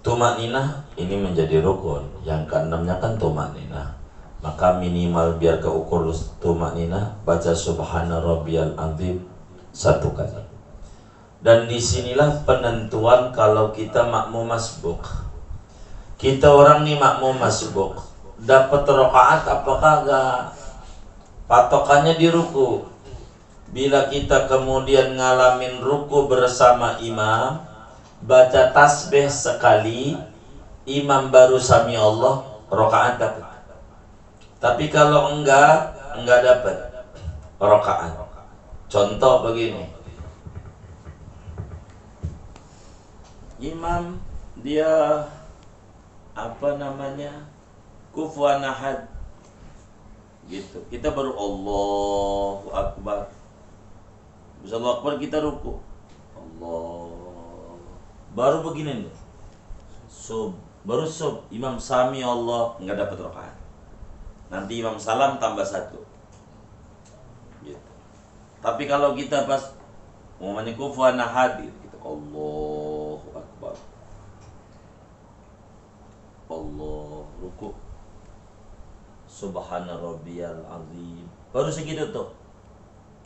Tumakninah ini menjadi rukun. Yang keenamnya kan tumakninah. Maka minimal biar keukur tumakninah, baca subhana rabbiyal azim 1 kali. Dan disinilah penentuan kalau kita makmum masbuk. Kita orang nih makmum masbuk, dapat rakaat apakah enggak? Patokannya di ruku. Bila kita kemudian ngalamin ruku bersama imam, baca tasbih sekali, imam baru sami Allah, rakaat dapat. Tapi kalau enggak dapat rakaat. Contoh begini, imam dia kufuwan ahad gitu, kita baru Allahu Akbar, Allahu Akbar kita ruku, Allah baru begini nih, baru imam sami Allah, nggak dapat rakaat. Nanti imam salam tambah 1 gitu. Tapi kalau kita pas mau kufuwan ahad gitu, Allahu Akbar, Allah ruku, subhana rabbiyal azim, baru segitu tuh.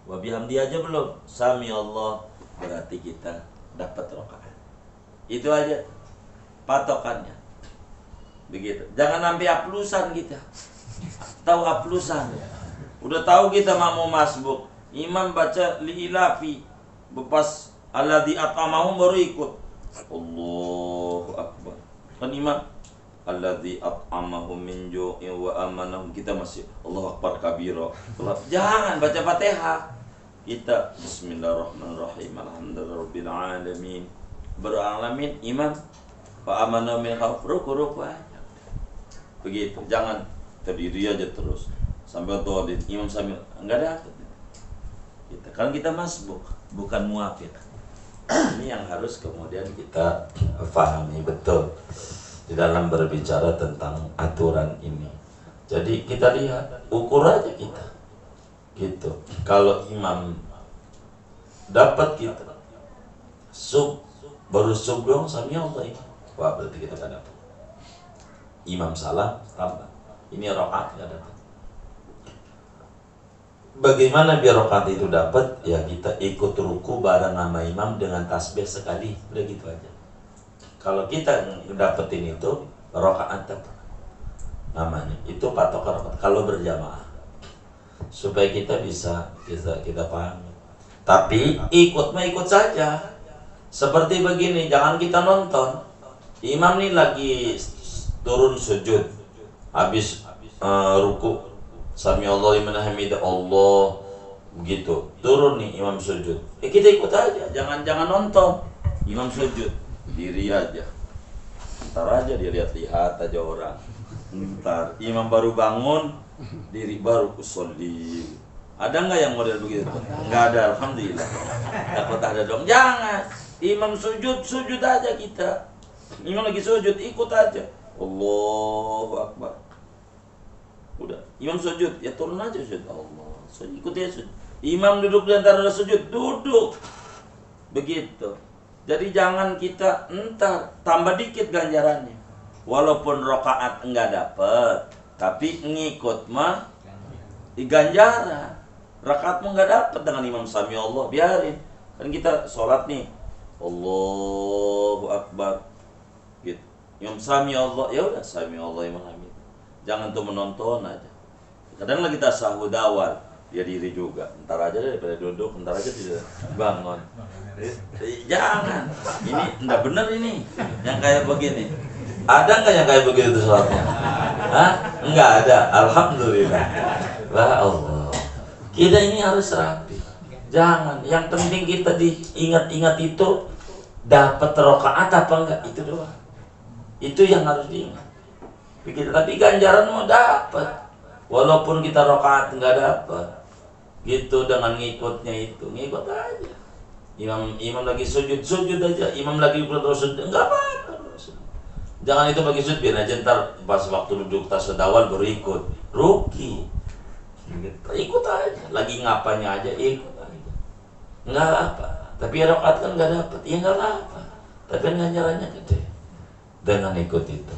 Wa bihamdi aja belum, sami Allah, berarti kita dapat rakaat. Itu aja patokannya. Begitu. Jangan sampai aplusan kita. Tahu aplusan. Udah tahu kita makmum masbuk, imam baca liilafi, bepas alladzi at'amahum baru ikut. Allahu Akbar. Kan imam alladzi at'amahum min ju'in wa amanahum, kita masih Allahu Akbar kabira. Jangan baca Fatihah. Kita bismillahirrahmanirrahim, alhamdulillahirabbil alamin. Beralamin imam fa amana min khauf, ruku aja. Begitu. Jangan terdiri aja terus sampai todin imam sambil enggak dapat. Kita kan kita masbuk, bukan muafiq. Ini yang harus kemudian kita pahami betul di dalam berbicara tentang aturan ini. Jadi kita lihat, ukur aja kita gitu. Kalau imam dapat kita baru dong sami Allah ini, wah berarti kita gak dapat. Imam salah tambah, ini rakaat gak dapat. Bagaimana biar rakaat itu dapat? Ya kita ikut ruku bareng sama imam dengan tasbih sekali, udah gitu aja. Kalau kita dapetin itu rakaat dapat namanya, itu patokan rakaat kalau berjamaah, supaya kita bisa kita pahami. Tapi ikut saja. Seperti begini, jangan kita nonton. Imam nih lagi turun sujud, habis ruku, sami Allah liman hamidah, Allah begitu. Turun nih imam sujud. Kita ikut aja, jangan nonton. Imam sujud, diri aja. Ntar aja dia lihat aja orang. Ntar imam baru bangun, diri baru usolli. Ada nggak yang model begitu? Nggak ada, alhamdulillah. Takut ada dong. Jangan. Imam sujud aja kita. Imam lagi sujud, ikut aja. Allahu Akbar. Udah, imam sujud, ya turun aja sujud. Allah, ikut ya sujud. Imam duduk di antara sujud, duduk. Begitu. Jadi jangan kita entar tambah dikit ganjarannya. Walaupun rakaat enggak dapet, tapi ngikut mah di ganjaran. Rakaatmu enggak dapet dengan imam sami Allah, biarin. Kan kita sholat nih, Allahu Akbar gitu. Imam sami Allah, ya udah sami Allah imam hamid. Jangan tuh menonton aja. Kadang lagi tasahud awal, dia diri juga. Ntar aja daripada duduk, ntar aja tidak bangun. Jangan. Ini enggak benar ini. Yang kayak begini. Ada nggak yang kayak begitu sholatnya? Hah? Enggak ada. Alhamdulillah. Wah Allah. Kita ini harus rapi. Jangan. Yang penting kita diingat-ingat itu dapat rakaat apa enggak, itu doang. Itu yang harus diingat. Begitu. Tapi ganjaran mau dapat, walaupun kita rakaat enggak dapat. Gitu dengan ngikutnya itu, ngikut aja. Imam lagi sujud aja. Imam lagi sujud, enggak apa-apa. Jangan itu bagi sujud, biar aja ntar pas waktu duduk tasawuf awal baru ikut. Rugi. Ikut aja. Lagi ngapanya aja ikut aja. Enggak apa. Tapi rakaat kan enggak dapat. Ya enggak apa. Tapi ganjarannya gede. dengan ikut itu.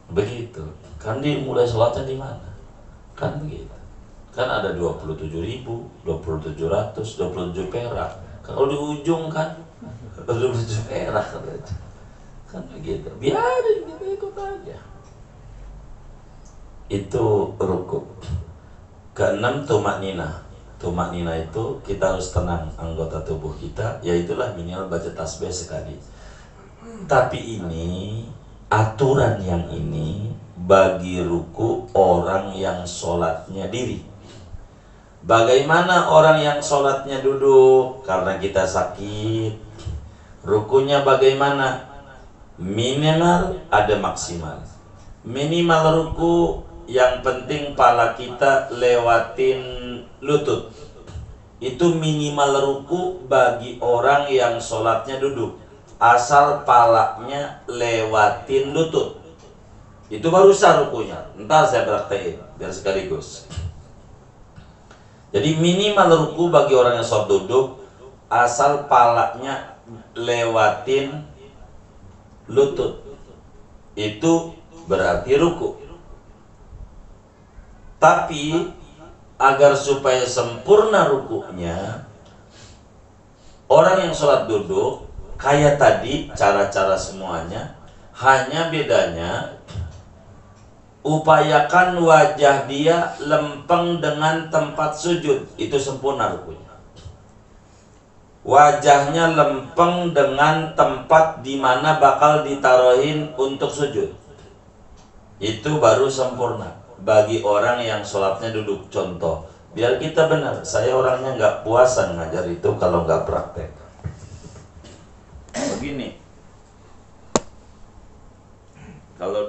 Begitu. Kan dimulai sholatnya di mana? Kan begitu. Kan ada 27.000, 2700, 27 perak. Kalau di ujung kan 27 perak kan begitu. Biarin kita ikut aja. Itu ruku. Keenam, tumakninah. Tumakninah itu kita harus tenang anggota tubuh kita, yaitulah minimal baca tasbih sekali. Tapi ini aturan yang ini bagi ruku orang yang sholatnya diri. Bagaimana orang yang sholatnya duduk karena kita sakit? Rukunya bagaimana? Minimal ada maksimal. Minimal ruku yang penting pala kita lewatin lutut. Itu minimal ruku bagi orang yang sholatnya duduk. Asal palanya lewatin lutut, itu baru sah rukunya. Ntar saya praktekin biar sekaligus. Jadi minimal ruku bagi orang yang sholat duduk asal palanya lewatin lutut, itu berarti ruku. Tapi agar supaya sempurna rukunya, orang yang sholat duduk kayak tadi cara-cara semuanya, hanya bedanya upayakan wajah dia lempeng dengan tempat sujud, itu sempurna rukunya. Wajahnya lempeng dengan tempat di mana bakal ditaruhin untuk sujud, itu baru sempurna bagi orang yang sholatnya duduk. Contoh, biar kita benar, saya orangnya nggak puasan ngajar itu kalau nggak praktek. Begini, kalau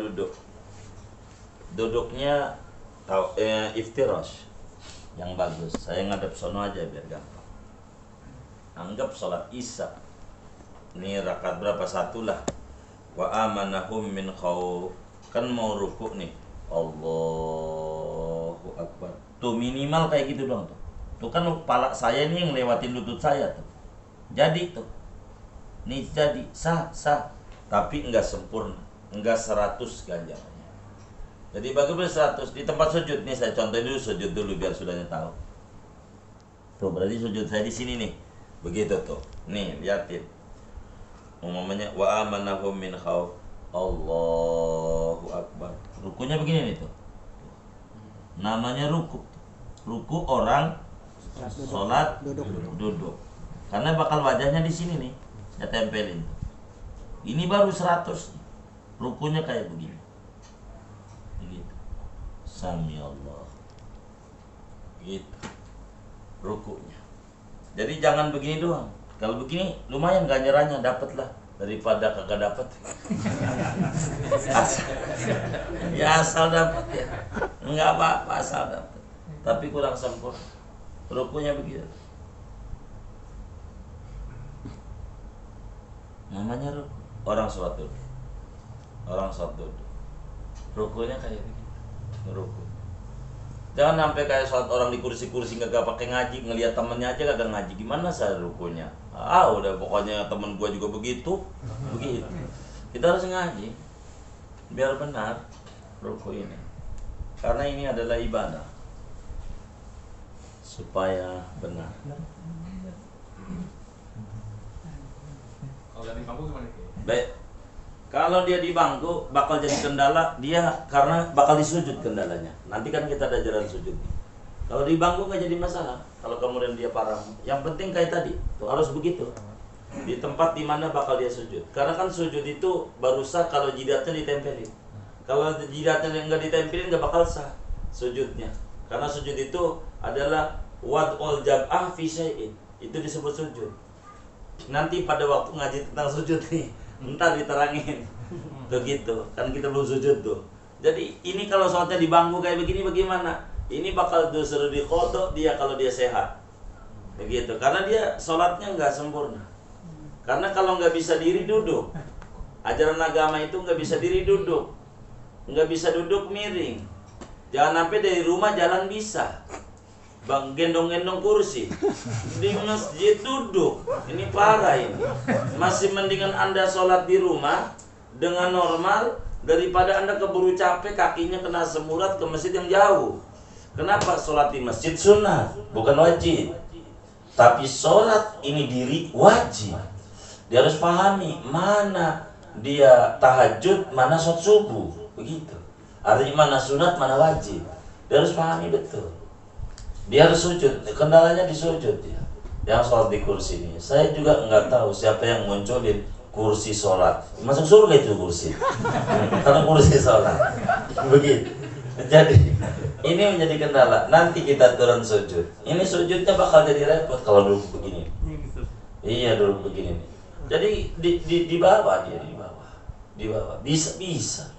duduknya iftirash yang bagus. Saya ngadep sono aja biar gampang. Anggap sholat isya, ini rakaat berapa? Satu lah. Wa amanahum min khawf. Kan mau rukuk nih, Allahu Akbar. Tuh minimal kayak gitu doang tuh. Tuh kan kepala saya ini yang lewatin lutut saya tuh. Jadi tuh, nih jadi sah. Tapi enggak sempurna, enggak 100 ganjarannya. Jadi bagaimana 100 di tempat sujud nih, saya contohin dulu sujud dulu biar sudahnya tahu. Tuh berarti sujud saya di sini nih. Begitu tuh. Nih, liatin. Umumnya wa amanahum min khauf. Allahu Akbar. Rukunya begini nih tuh. Namanya ruku. Ruku orang sholat duduk. Karena bakal wajahnya di sini nih. Saya tempelin. Ini baru 100. Rukunya kayak begini. Begitu. Sami Allah. Gitu. Rukunya. Jadi jangan begini doang. Kalau begini lumayan ganjarannya, dapat lah daripada kagak dapat. asal dapat ya. Enggak apa-apa asal dapat. Tapi kurang sempurna. Rukunya begitu. Namanya ruku. Orang sholat duduk. Orang sholat duduk. Rukunya kayak begini. Ruku. Jangan sampai kayak sholat orang di kursi-kursi nggak pakai ngaji, ngelihat temennya aja kagak ngaji, gimana saya rukunya? Udah pokoknya temen gua juga begitu. Kita harus ngaji biar benar ruku ini, karena ini adalah ibadah supaya benar. Kalau di bangku gimana? Baik. Kalau dia di bangku bakal jadi kendala dia, karena bakal disujud kendalanya. Nanti kan kita ada jalan sujud. Kalau di bangku nggak jadi masalah. Kalau kemudian dia parah, yang penting kayak tadi, tuh harus begitu. Di tempat dimana bakal dia sujud. Karena kan sujud itu baru sah kalau jidatnya ditempelin. Kalau jidatnya nggak ditempelin nggak bakal sah sujudnya. Karena sujud itu adalah wad'ul jab'ah fi syai'in. Itu disebut sujud. Nanti pada waktu ngaji tentang sujud nih, ntar diterangin. Begitu, kan kita belum sujud tuh. Jadi ini kalau sholatnya di bangku kayak begini bagaimana? Ini bakal disuruh dikodok dia kalau dia sehat. Begitu, karena dia sholatnya nggak sempurna. Karena kalau nggak bisa diri duduk, ajaran agama itu nggak bisa diri duduk, nggak bisa duduk miring. Jangan sampai dari rumah jalan bisa, bang gendong-gendong kursi di masjid duduk. Ini parah ini. Masih mendingan Anda sholat di rumah, dengan normal daripada Anda keburu capek kakinya kena semurat ke masjid yang jauh. Kenapa? Sholat di masjid sunnah, bukan wajib. Tapi sholat ini diri wajib. Dia harus pahami mana dia tahajud, mana sholat subuh, begitu. Artinya mana sunat, mana wajib. Dia harus pahami betul. Dia harus sujud, kendalanya di sujud ya. Yang sholat di kursi ini, saya juga nggak tahu siapa yang munculin kursi sholat. Masuk surga itu kursi, karena kursi sholat. Begitu. Jadi ini menjadi kendala. Nanti kita turun sujud. Ini sujudnya bakal jadi repot kalau duduk begini. Iya, duduk begini. Jadi di bawah dia, di bawah bisa.